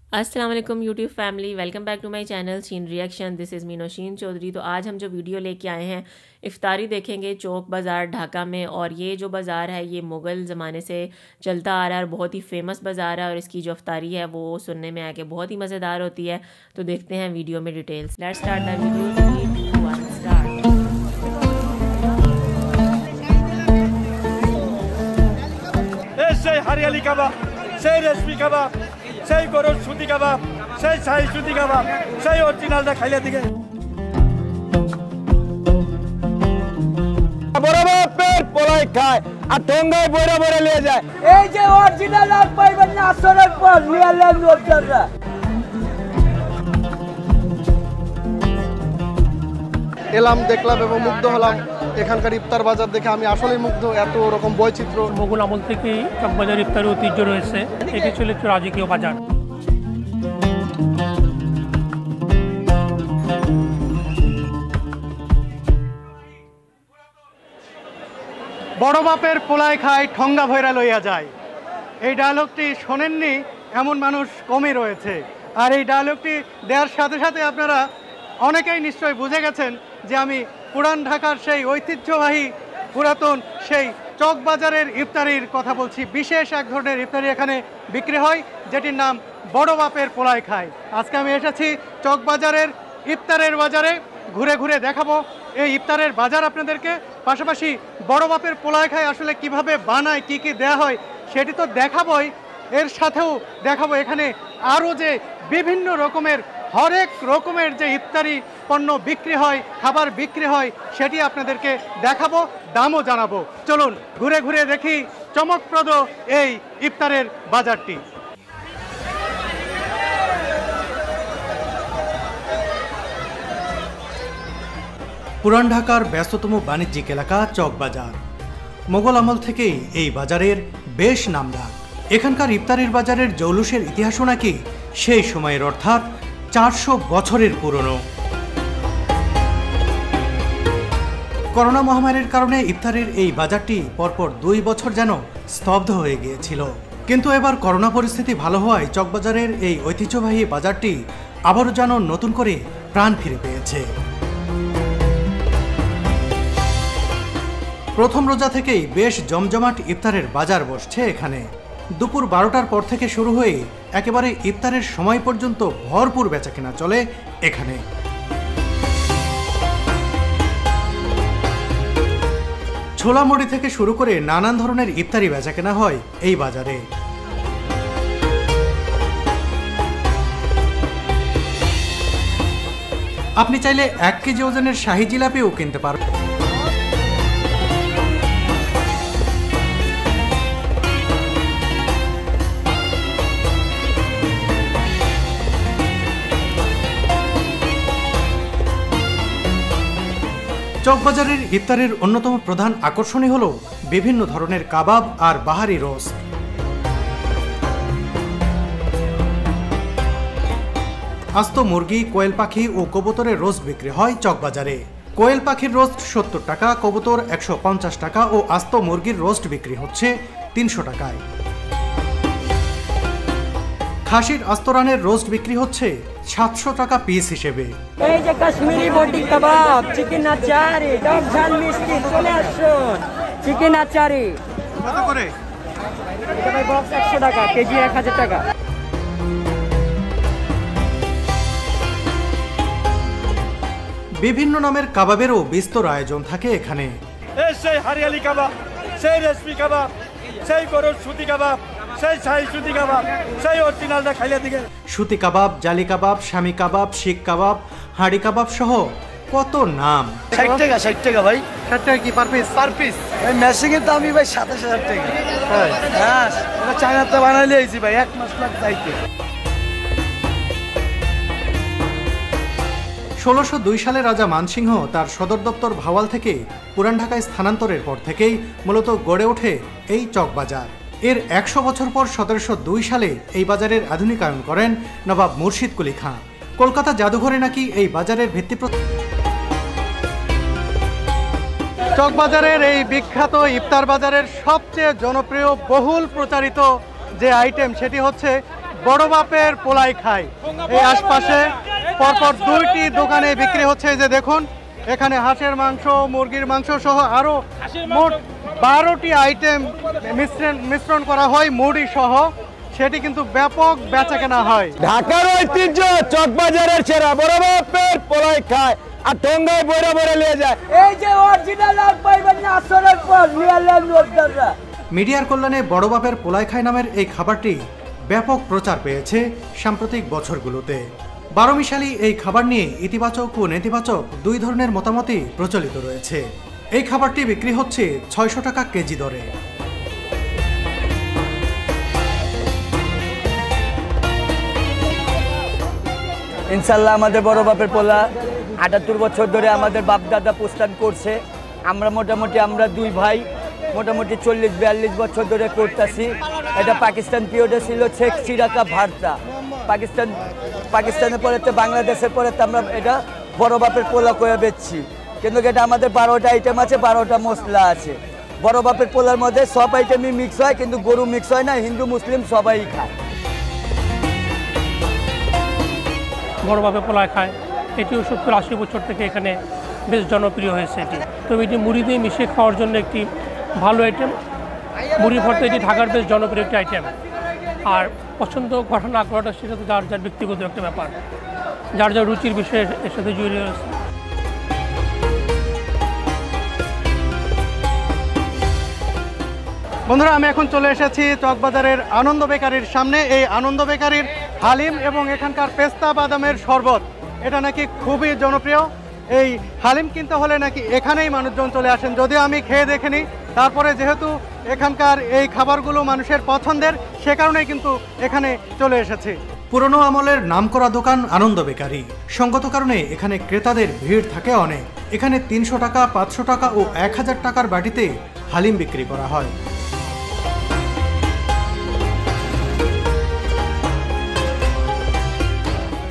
अस्सलाम वालेकुम YouTube family, welcome back to my channel scene reaction. This is me Noushin Chowdhury. तो आज हम जो वीडियो लेके आए हैं, इफ्तारी देखेंगे चौक बाज़ार ढाका में। और ये जो बाज़ार है ये मुग़ल ज़माने से चलता आ रहा है और बहुत ही फेमस बाज़ार है। और इसकी जो इफ्तारी है वो सुनने में आके बहुत ही मज़ेदार होती है। तो देखते हैं वीडियो में details. Let's start the video. 3, 2, 1 start. हरियाली कबाब, সেই রেশমি কাবাব, সেই গরুর সুতি কাবাব, সেই শাহী সুতি কাবাব, সেই অরিজিনালটা খাইলে দিকে বড় বাপের পোলাই খায় আর ঠোঙ্গায় বড় বড় নিয়ে যায়। এই যে অরিজিনাল আর পাইবেন না আসরের পর নিয়ে নেন লোকজনরা। এলাম, দেখলাম এবং মুগ্ধ হলাম। এখানকার ইফতার বাজার দেখে আমি আসলেই মুগ্ধ। এত রকম বৈচিত্র্য। মোগল আমল থেকেই চকবাজার ইফতারি ঐতিহ্য রয়েছে। এটি ছিল একটি রাজকীয় বাজার। বড় বাপের পোলায় খায় ঠঙ্গা ভৈরা লইয়া যায়, এই ডায়লগটি শোনেননি এমন মানুষ কমই রয়েছে। আর এই ডায়লগটি দেওয়ার সাথে সাথে আপনারা অনেকেই নিশ্চয়ই বুঝে গেছেন যে আমি পুরান ঢাকার সেই ঐতিহ্যবাহী পুরাতন সেই চকবাজারের ইফতারির কথা বলছি। বিশেষ এক ধরনের ইফতারি এখানে বিক্রি হয় যেটির নাম বড় বাপের পোলায় খায়। আজকে আমি এসেছি চকবাজারের ইফতারের বাজারে, ঘুরে ঘুরে দেখাবো এই ইফতারের বাজার আপনাদেরকে। পাশাপাশি বড় বাপের পোলায় খায় আসলে কিভাবে বানায়, কি কি দেয়া হয় সেটি তো দেখাবোই, এর সাথেও দেখাবো এখানে আরও যে বিভিন্ন রকমের হরেক রকমের যে ইফতারি পণ্য বিক্রি হয়, খাবার বিক্রি হয় সেটি আপনাদেরকে দেখাবো, দামও জানাবো। চলুন ঘুরে ঘুরে দেখি চমকপ্রদ এই ইফতারের বাজারটি। পুরান ঢাকার ব্যস্ততম বাণিজ্যিক এলাকা চকবাজার। মোগল আমল থেকেই এই বাজারের বেশ নামডাক। এখানকার ইফতারির বাজারের জৌলুসের ইতিহাসও নাকি সেই সময়ের, অর্থাৎ 400 বছরের পুরনো। করোনা মহামারীর কারণে ইফতারির এই বাজারটি পরপর 2 বছর যেন স্তব্ধ হয়ে গিয়েছিল। কিন্তু এবার করোনা পরিস্থিতি ভালো হওয়ায় চকবাজারের এই ঐতিহ্যবাহী বাজারটি আবারও যেন নতুন করে প্রাণ ফিরে পেয়েছে। প্রথম রোজা থেকেই বেশ জমজমাট ইফতারের বাজার বসছে এখানে। দুপুর 12টার পর থেকে শুরু হয়ে একেবারে ইফতারের সময় পর্যন্ত ভরপুর বেচাকেনা চলে এখানে। ছোলা মুড়ি থেকে শুরু করে নানান ধরনের ইফতারি বেচাকেনা হয় এই বাজারে। আপনি চাইলে 1 কেজি ওজনের শাহী জিলাপিও কিনতে পারবেন। চকবাজারের ইফতারের অন্যতম প্রধান আকর্ষণই হল বিভিন্ন ধরনের কাবাব আর বাহারি রোস্ট। আস্ত মুরগি, কোয়েল পাখি ও কবুতরের রোস্ট বিক্রি হয় চকবাজারে। কোয়েল পাখির রোস্ট 70 টাকা, কবুতর 150 টাকা ও আস্ত মুরগির রোস্ট বিক্রি হচ্ছে 300 টাকায়। খাসির আস্তরানের রোস্ট বিক্রি হচ্ছে 700 টাকা পিস হিসেবে। এই যে কাশ্মীরি বটি কাবাব, চিকেন আচারি, টক ঝাল মিষ্টি, চলে আসুন। চিকেন আচারি কত করে? এটা ভাই বক্স 100 টাকা, কেজি 1000 টাকা। বিভিন্ন নামের কাবাবেরও বিস্তর আয়োজন থাকে এখানে। সেই হরিয়ালি কাবাব, সেই রেশমি কাবাব, সেই গরুর সুতি কাবাব, সেই শাহী সুতি কাবাব, সেই অরিজিনালটা খাইলে দিকে সুতি কাবাব, জালি কাবাব, শামি কাবাব, শিক কাবাব, হাঁড়ি কাবাব সহ কত নাম। 60 টাকা, 60 টাকা ভাই। 60 টাকা কি পার পিস? Per piece. এই মেশিং এর দামই ভাই 27000 টাকা। হ্যাঁ, এটা চায়নাতে বানাইলে আইছি ভাই, 1 মাস লাগ যাইতে। 1602 সালে রাজা মানসিংহ তার সদর দপ্তর ভাওয়াল থেকে পুরান ঢাকায় স্থানান্তরের পর থেকেই মূলত গড়ে ওঠে এই চকবাজার। এর 100 বছর পর 1702 সালে এই বাজারের আধুনিকায়ন করেন নবাব মুর্শিদ কুলি খাঁ। কলকাতা জাদুঘরে নাকি এই বাজারের ভিত্তিপ্রস্তর। চকবাজারের এই বিখ্যাত ইফতার বাজারের সবচেয়ে জনপ্রিয় বহুল প্রচারিত যে আইটেম সেটি হচ্ছে বড় বাপের পোলাই খায়। এই আশপাশে পরপর 2টি দোকানে বিক্রি হচ্ছে। এই যে দেখুন, এখানে হাঁসের মাংস, মুরগির মাংস সহ আরো মোট 12টি আইটেম মিশ্রণ করা হয় মুড়ি সহ। সেটি কিন্তু ব্যাপক বেচাকেনা হয়। ঢাকার ঐতিহ্য চকবাজারের সেরা বড় বাপের পোলাই খায় আর ঠোঙ্গায় বইরা বইরা নিয়ে যায়। এই যে অরিজিনাল আর পাইবেন না আসরের পর রিয়েল লোকদাররা। মিডিয়ার কল্যাণে বড় বাপের পোলাই খায় নামের এই খাবারটি ব্যাপক প্রচার পেয়েছে সাম্প্রতিক বছরগুলোতে। বারোমিশালী এই খাবার নিয়ে ইতিবাচক ও নেতিবাচক দুই ধরনের মতামতই প্রচলিত রয়েছে। এই খাবারটি বিক্রি হচ্ছে 600 টাকা কেজি দরে। ইনশাল্লাহ আমাদের বড় বাপের পোলা 78 বছর ধরে আমাদের বাপ দাদা প্রস্থান করছে। আমরা মোটামুটি আমরা 2 ভাই মোটামুটি 40-42 বছর ধরে করতেছি। এটা পাকিস্তান পিরিয়ডে ছিল শেখ চিরাকা ভারতা। পাকিস্তানের পরে তো বাংলাদেশের পরে তো আমরা এটা বড় বাপের পোলা করে বেচছি। কিন্তু এটা আমাদের 12টা আইটেম আছে, 12টা মশলা আছে। বড় বাপের পোলার মধ্যে সব আইটেমই মিক্স হয়, কিন্তু গরু মিক্স হয় না। হিন্দু মুসলিম সবাই খায়। বড় বাপের পোলায় খায়, এটিও 70-80 বছর থেকে এখানে বেশ জনপ্রিয় হয়েছে এটি। তবে এটি মুড়ি দিয়ে মিশিয়ে খাওয়ার জন্য একটি ভালো আইটেম। মুড়ি ভর্তা এটি ঢাকার বেশ জনপ্রিয় একটি আইটেম। আর পছন্দ করা না করাটা সেটা তো যার যার ব্যক্তিগত একটা ব্যাপার, যার যার রুচির বিষয়ে এর সাথে জড়িয়ে রয়েছে। বন্ধুরা, আমি এখন চলে এসেছি চকবাজারের আনন্দ বেকারির সামনে। এই আনন্দ বেকারির হালিম এবং এখানকার পেস্তা বাদামের শরবত এটা নাকি খুবই জনপ্রিয়। এই হালিম কিনতে হলে নাকি এখানেই মানুষজন চলে আসেন। যদিও আমি খেয়ে দেখিনি, তারপরে যেহেতু এখানকার এই খাবারগুলো মানুষের পছন্দের, সে কারণেই কিন্তু এখানে চলে এসেছি। পুরনো আমলের নামকরা দোকান আনন্দ বেকারি। সঙ্গত কারণে এখানে ক্রেতাদের ভিড় থাকে অনেক। এখানে 300 টাকা, 500 টাকা ও 1000 টাকার বাটিতে হালিম বিক্রি করা হয়।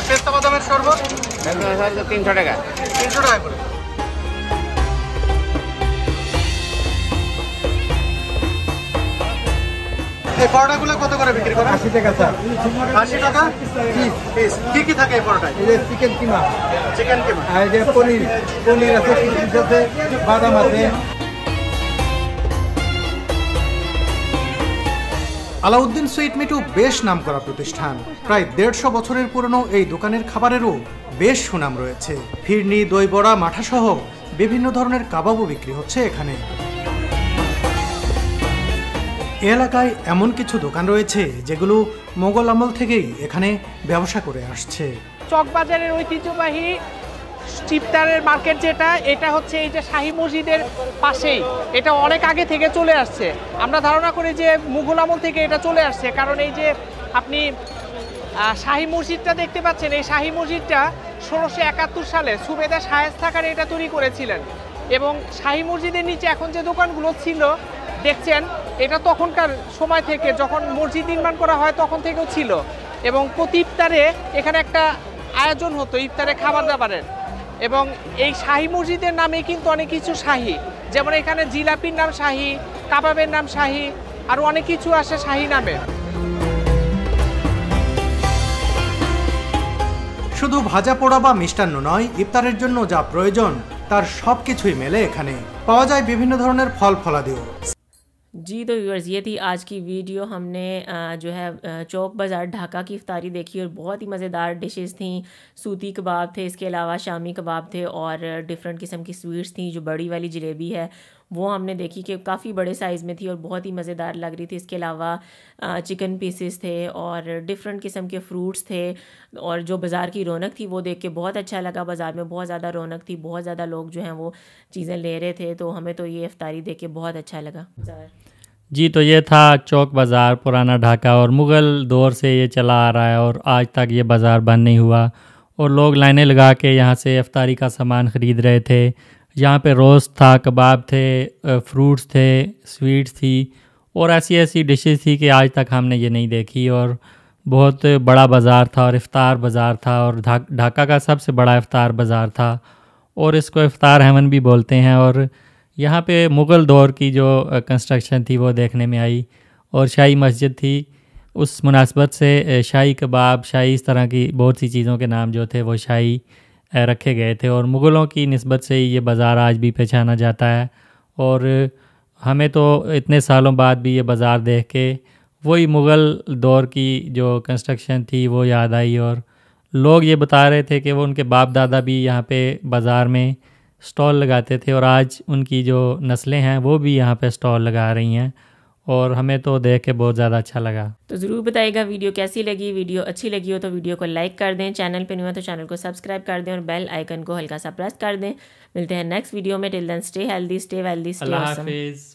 পেস্তা বাদামের শরবত 300 টাকা। 300 টাকা করে। এই পরোটাগুলো কত করে বিক্রি করেন? 80 টাকা স্যার। 80 টাকা পিস। কি কি থাকে এই পরোটায়? এই যে চিকেন কিমা, চিকেন কিমা, আর এই যে পনির আছে, কিশমিশ আছে, বাদাম আছে। আলাউদ্দিন সুইট মিটু বেশ নামকরা প্রতিষ্ঠান। প্রায় 150 বছরের পুরনো এই দোকানের খাবারেরও বেশ সুনাম রয়েছে। ফিরনি, দই বড়া, মাঠা সহ বিভিন্ন ধরনের কাবাবও বিক্রি হচ্ছে এখানে। এলাকায় এমন কিছু দোকান রয়েছে যেগুলো মোগল আমল থেকেই এখানে ব্যবসা করে আসছে। চকবাজারের ঐতিহ্যবাহী ইফতারের মার্কেট যেটা, এটা হচ্ছে এই যে শাহী মসজিদের পাশেই। এটা অনেক আগে থেকে চলে আসছে। আমরা ধারণা করি যে মুঘল আমল থেকে এটা চলে আসছে, কারণ এই যে আপনি শাহী মসজিদটা দেখতে পাচ্ছেন, এই শাহী মসজিদটা 1671 সালে সুবেদার শায়েস্তা খান এটা তৈরি করেছিলেন। এবং শাহী মসজিদের নিচে এখন যে দোকানগুলো ছিল দেখছেন, এটা তখনকার সময় থেকে, যখন মসজিদ নির্মাণ করা হয় তখন থেকেও ছিল। এবং প্রতি ইফতারে এখানে একটা আয়োজন হতো ইফতারে খাবার দাবারের। এবং এই শাহী মসজিদের নামে কিন্তু অনেক কিছু শাহী, যেমন এখানে জিলাপির নাম শাহী, কাবাবের নাম শাহী, আর অনেক কিছু আসে শাহী নামে। শুধু ভাজা পোড়া বা মিষ্টান্ন নয়, ইফতারের জন্য যা প্রয়োজন তার সবকিছুই মেলে এখানে। পাওয়া যায় বিভিন্ন ধরনের ফল ফলাদিও। जी तो व्यूअर्स, ये थी आज की वीडियो। हमने जो है चौक बाज़ार ढाका की इफ्तारी देखी और बहुत ही मज़ेदार डिशेस थी। सूती कबाब थे, इसके अलावा शामी कबाब थे और डिफरेंट किस्म की स्वीट्स थी। जो बड़ी वाली जलेबी है वो हमने देखी कि काफ़ी बड़े साइज़ में थी और बहुत ही मज़ेदार लग रही थी। इसके अलावा चिकन पीसेस थे और डिफरेंट किस्म के फ्रूट्स थे। और जो बाज़ार की रौनक थी वो देख के बहुत अच्छा लगा। बाज़ार में बहुत ज़्यादा रौनक थी, बहुत ज़्यादा लोग जो हैं वो चीज़ें ले रहे थे। तो हमें तो ये इफ्तारी देख के बहुत अच्छा लगा। जी, तो ये था चौक बाज़ार पुराना ढाका, और मुग़ल दौर से ये चला आ रहा है और आज तक ये बाज़ार बंद नहीं हुआ। और लोग लाइनें लगा के यहाँ से इफ्तारी का सामान ख़रीद रहे थे। यहाँ पे रोस्ट था, कबाब थे, फ्रूट्स थे, स्वीट्स थी और ऐसी ऐसी डिशेस थी कि आज तक हमने ये नहीं देखी। और बहुत बड़ा बाज़ार था और इफ्तार बाज़ार था, और ढाका का सबसे बड़ा इफ्तार बाज़ार था और इसको इफ्तार हेवन भी बोलते हैं। और यहाँ पे मुग़ल दौर की जो कंस्ट्रक्शन थी वो देखने में आई, और शाही मस्जिद थी उस मुनासबत से शाही कबाब, शाही इस तरह की बहुत सी चीज़ों के नाम जो थे वो शाही रखे गए थे। और मुग़लों की निस्बत से ये बाज़ार आज भी पहचाना जाता है। और हमें तो इतने सालों बाद भी ये बाज़ार देख के वही मुग़ल दौर की जो कंस्ट्रक्शन थी वो याद आई। और लोग ये बता रहे थे कि वो उनके बाप दादा भी यहाँ पे बाज़ार में स्टॉल लगाते थे और आज उनकी जो नस्लें हैं वो भी यहाँ पे स्टॉल लगा रही हैं। और हमें तो देख के बहुत ज़्यादा अच्छा लगा। तो ज़रूर बताइएगा वीडियो कैसी लगी। वीडियो अच्छी लगी हो तो वीडियो को लाइक कर दें, चैनल पे नहीं हो तो चैनल को सब्सक्राइब कर दें और बेल आइकन को हल्का सा प्रेस कर दें। मिलते हैं नेक्स्ट वीडियो में। Till then stay healthy, stay wealthy, stay awesome. अल्लाह हाफिज़।